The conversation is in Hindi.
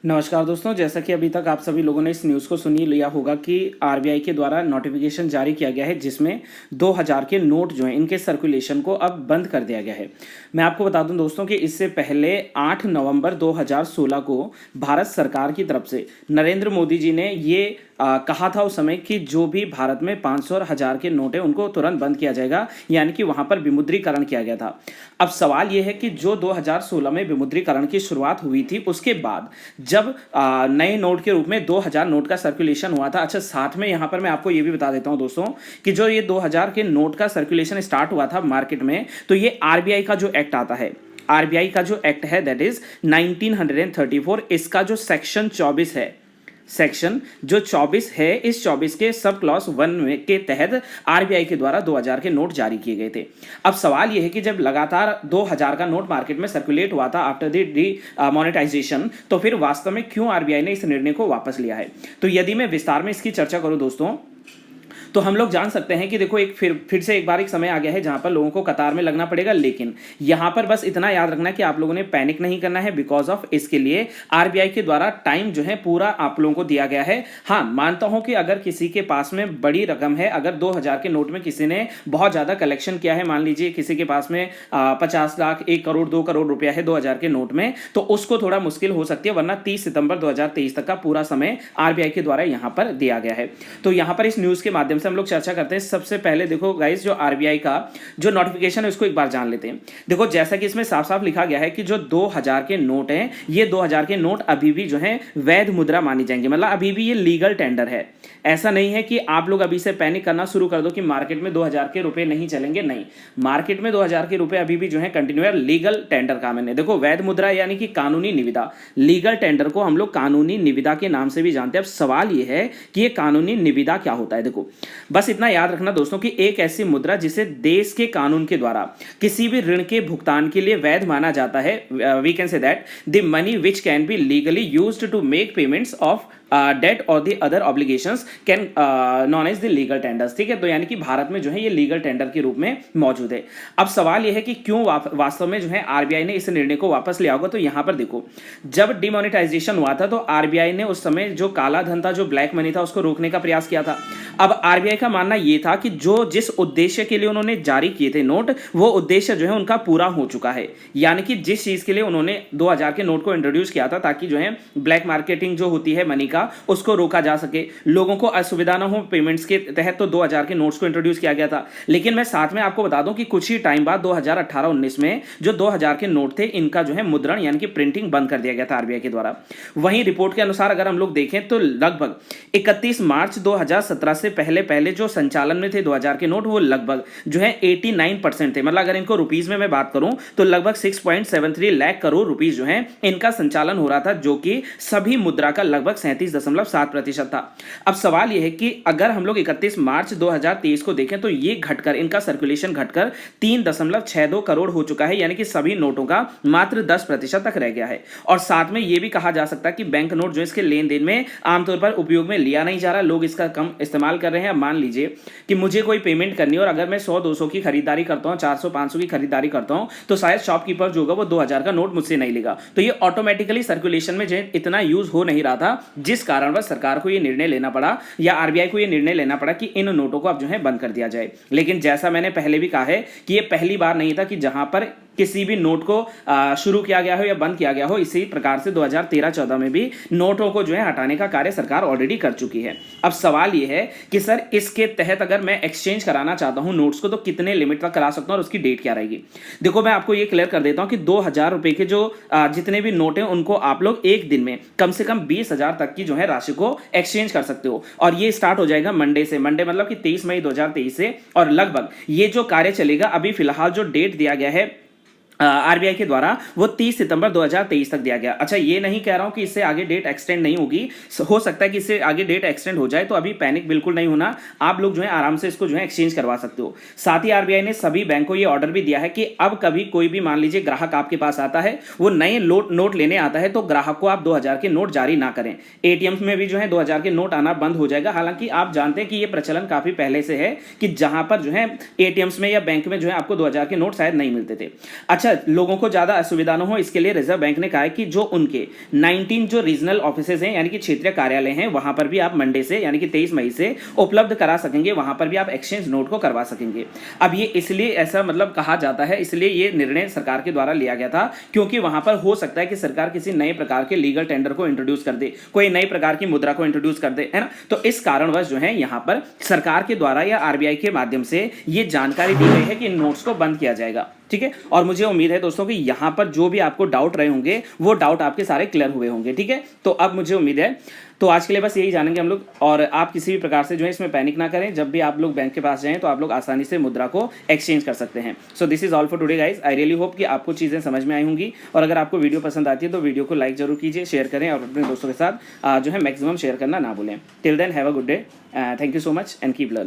नमस्कार दोस्तों, जैसा कि अभी तक आप सभी लोगों ने इस न्यूज़ को सुन ही लिया होगा कि आरबीआई के द्वारा नोटिफिकेशन जारी किया गया है जिसमें 2000 के नोट जो हैं इनके सर्कुलेशन को अब बंद कर दिया गया है। मैं आपको बता दूं दोस्तों कि इससे पहले 8 नवंबर 2016 को भारत सरकार की तरफ से नरेंद्र मोदी जी ने ये कहा था उस समय कि जो भी भारत में 500 और 1000 के नोट है उनको तुरंत बंद किया जाएगा, यानी कि वहां पर विमुद्रीकरण किया गया था। अब सवाल यह है कि जो 2016 में विमुद्रीकरण की शुरुआत हुई थी उसके बाद जब नए नोट के रूप में 2000 नोट का सर्कुलेशन हुआ था। अच्छा, साथ में यहां पर मैं आपको यह भी बता देता हूं दोस्तों कि जो ये 2000 के नोट का सर्कुलेशन स्टार्ट हुआ था मार्केट में, तो ये आरबीआई का जो एक्ट आता है, आरबीआई का जो एक्ट है दैट इज 1934, इसका जो सेक्शन 24 है, सेक्शन जो 24 है, इस 24 के सब क्लॉज 1 में के तहत आरबीआई के द्वारा 2000 के नोट जारी किए गए थे। अब सवाल यह है कि जब लगातार 2000 का नोट मार्केट में सर्कुलेट हुआ था आफ्टर दी मोनेटाइजेशन, तो फिर वास्तव में क्यों आरबीआई ने इस निर्णय को वापस लिया है। तो यदि मैं विस्तार में इसकी चर्चा करूं दोस्तों, तो हम लोग जान सकते हैं कि देखो एक फिर से एक बार एक समय आ गया है जहां पर लोगों को कतार में लगना पड़ेगा, लेकिन यहां पर बस इतना याद रखना कि आप लोगों ने पैनिक नहीं करना है बिकॉज ऑफ इसके लिए आरबीआई के द्वारा टाइम जो है पूरा आप लोगों को दिया गया है। हाँ, मानता हूं कि अगर किसी के पास में बड़ी रकम है, अगर 2000 के नोट में किसी ने बहुत ज्यादा कलेक्शन किया है, मान लीजिए किसी के पास में 50 लाख, 1 करोड़, 2 करोड़ रुपया है 2000 के नोट में, तो उसको थोड़ा मुश्किल हो सकती है, वरना 30 सितंबर 2023 तक का पूरा समय आरबीआई के द्वारा यहां पर दिया गया है। तो यहां पर इस न्यूज के माध्यम से हम लोग चर्चा करते हैं। सबसे पहले देखो गाइस, जो आरबीआई का जो नोटिफिकेशन है उसको एक बार जान लेते हैं। देखो जैसा कि इसमें साफ साफ लिखा गया है कि जो 2000 के नोट हैं, ये 2000 के नोट अभी भी जो है वैध मुद्रा मानी जाएंगे, मतलब अभी भी ये लीगल टेंडर है। ऐसा नहीं है कि आप लोग अभी से पैनिक करना शुरू कर दो कि मार्केट में 2000 के रुपए नहीं चलेंगे, नहीं, मार्केट में 2000 के रुपए अभी भी जो है कंटिन्यू लीगल टेंडर का मैंने देखो वैध मुद्रा यानी कि कानूनी निविदा, लीगल टेंडर को हम लोग कानूनी निविदा के नाम से भी जानते हैं। अब सवाल यह है कि ये कानूनी निविदा क्या होता है। देखो बस इतना याद रखना दोस्तों कि एक ऐसी मुद्रा जिसे देश के कानून के द्वारा किसी भी ऋण के भुगतान के लिए वैध माना जाता है, we can say that the money which can be legally used to make payments of debt और the other obligations can known as the legal tenders. ठीक है, तो यानी कि भारत में जो है ये लीगल टेंडर के रूप में मौजूद है। अब सवाल यह है कि क्यों वास्तव में जो है आरबीआई ने इस निर्णय को वापस लिया होगा। तो यहां पर देखो, जब डिमोनेटाइजेशन हुआ था तो आरबीआई ने उस समय जो काला धन था, जो ब्लैक मनी था, उसको रोकने का प्रयास किया था। अब आरबीआई का मानना यह था कि जो जिस उद्देश्य के लिए उन्होंने जारी किए थे नोट, वो उद्देश्य जो है उनका पूरा हो चुका है। यानी कि जिस चीज के लिए उन्होंने 2000 के नोट को इंट्रोड्यूस किया था ताकि जो है ब्लैक मार्केटिंग जो होती है मनी का, उसको रोका जा सके, लोगों को असुविधा ना हो पेमेंट्स के तहत, तो 2000 के नोट्स को इंट्रोड्यूस किया गया था। लेकिन मैं साथ में आपको बता दूं कि कुछ ही टाइम बाद 2018-19 में जो 2000 के नोट थे इनका जो है मुद्रण यानी कि प्रिंटिंग बंद कर दिया गया था आरबीआई के द्वारा। वहीं रिपोर्ट के अनुसार अगर हम लोग देखें तो लगभग 31 मार्च 2017 से पहले जो संचालन में थे 2000 के नोट, वो लगभग जो है 89% थे। मतलब अगर इनको रुपीस में मैं बात करूं तो लगभग 6.73 लाख करोड़ रुपीस जो है इनका संचालन हो रहा था, जो कि सभी मुद्रा का लगभग 37.7% था। अब सवाल यह है कि अगर हम लोग 31 मार्च 2023 को देखें तो ये घटकर, इनका सर्कुलेशन घटकर 3.62 करोड़ हो चुका है, यानी कि सभी नोटों का मात्र 10% तक रह गया है। और साथ में यह भी कहा जा सकता है कि बैंक नोट जो इसके लेन देन में आमतौर पर उपयोग में लिया नहीं जा रहा, लोग इसका कम इस्तेमाल कर रहे हैं। मान लीजिए कि मुझे कोई पेमेंट करनी है और अगर मैं 100-200 की खरीदारी करता हूं, 400-500 की खरीदारी करता हूं, तो शायद शॉपकीपर जो होगा वो 2000 का नोट मुझसे नहीं लेगा। तो ये ऑटोमेटिकली सर्कुलेशन में जो इतना यूज हो नहीं रहा था, जिस कारणवश सरकार को ये निर्णय लेना पड़ा या आरबीआई को ये निर्णय लेना पड़ा कि इन नोटों को अब जो है बंद कर दिया जाए। लेकिन जैसा मैंने पहले भी कहा है कि ये पहली बार नहीं था कि जहां पर किसी भी नोट को शुरू किया गया हो या बंद किया गया हो। इसी प्रकार से 2013-14 में भी नोटों को जो है हटाने का कार्य सरकार ऑलरेडी कर चुकी है। अब सवाल यह है कि सर इसके तहत अगर मैं एक्सचेंज कराना चाहता हूं नोट्स को, तो कितने लिमिट तक करा सकता हूं और उसकी डेट क्या रहेगी। देखो मैं आपको ये क्लियर कर देता हूं कि 2000 रुपए के जो जितने भी नोट हैं उनको आप लोग एक दिन में कम से कम 20,000 तक की जो है राशि को एक्सचेंज कर सकते हो। और ये स्टार्ट हो जाएगा मंडे से, मंडे मतलब कि 23 मई 2023 से, और लगभग ये जो कार्य चलेगा, अभी फिलहाल जो डेट दिया गया है आरबीआई के द्वारा वो 30 सितंबर 2023 तक दिया गया। अच्छा, ये नहीं कह रहा हूं कि इससे आगे डेट एक्सटेंड नहीं होगी, हो सकता है कि इससे आगे डेट एक्सटेंड हो जाए, तो अभी पैनिक बिल्कुल नहीं होना, आप लोग जो है आराम से इसको जो है एक्सचेंज करवा सकते हो। साथ ही आरबीआई ने सभी बैंकों को ये ऑर्डर भी दिया है कि अब कभी कोई भी मान लीजिए ग्राहक आपके पास आता है, वो नए नोट लेने आता है, तो ग्राहक को आप 2000 के नोट जारी ना करें। एटीएम में भी जो है 2000 के नोट आना बंद हो जाएगा। हालांकि आप जानते हैं कि ये प्रचलन काफी पहले से है कि जहां पर जो है एटीएम्स में या बैंक में जो है आपको 2000 के नोट शायद नहीं मिलते थे। अच्छा, लोगों को ज़्यादा असुविधा न हो इसके लिए रिजर्व बैंक ने कहा है कि जो उनके 19 जो रीजनल ऑफिसेज हैं यानी कि क्षेत्रीय कार्यालय हैं वहां पर भी आप मंडे से यानी कि 23 मई से उपलब्ध करा सकेंगे, वहां पर भी आप एक्सचेंज नोट को करवा सकेंगे। अब ये इसलिए ऐसा मतलब कहा जाता है, इसलिए ये निर्णय सरकार के द्वारा लिया गया था क्योंकि वहां पर हो सकता है कि सरकार किसी नए प्रकार के लीगल टेंडर को इंट्रोड्यूस कर दे, कोई नई प्रकार की मुद्रा को इंट्रोड्यूस कर दे, है ना। तो इस कारणवश जो है यहां पर सरकार के द्वारा या आरबीआई के माध्यम से ये जानकारी दी गई है कि इन नोट्स को बंद किया जाएगा, ठीक है। और मुझे उम्मीद है दोस्तों कि यहां पर जो भी आपको डाउट रहे होंगे वो डाउट आपके सारे क्लियर हुए होंगे, ठीक है। तो अब मुझे उम्मीद है, तो आज के लिए बस यही जानेंगे हम लोग। और आप किसी भी प्रकार से जो है इसमें पैनिक ना करें, जब भी आप लोग बैंक के पास जाएं तो आप लोग आसानी से मुद्रा को एक्सचेंज कर सकते हैं। So this is all for today guys. I really hope कि आपको चीज़ें समझ में आई होंगी, और अगर आपको वीडियो पसंद आती है तो वीडियो को लाइक जरूर कीजिए, शेयर करें और अपने दोस्तों के साथ जो है मैक्सिमम शेयर करना ना भूलें। Till then have a good day, thank you so much and keep learning.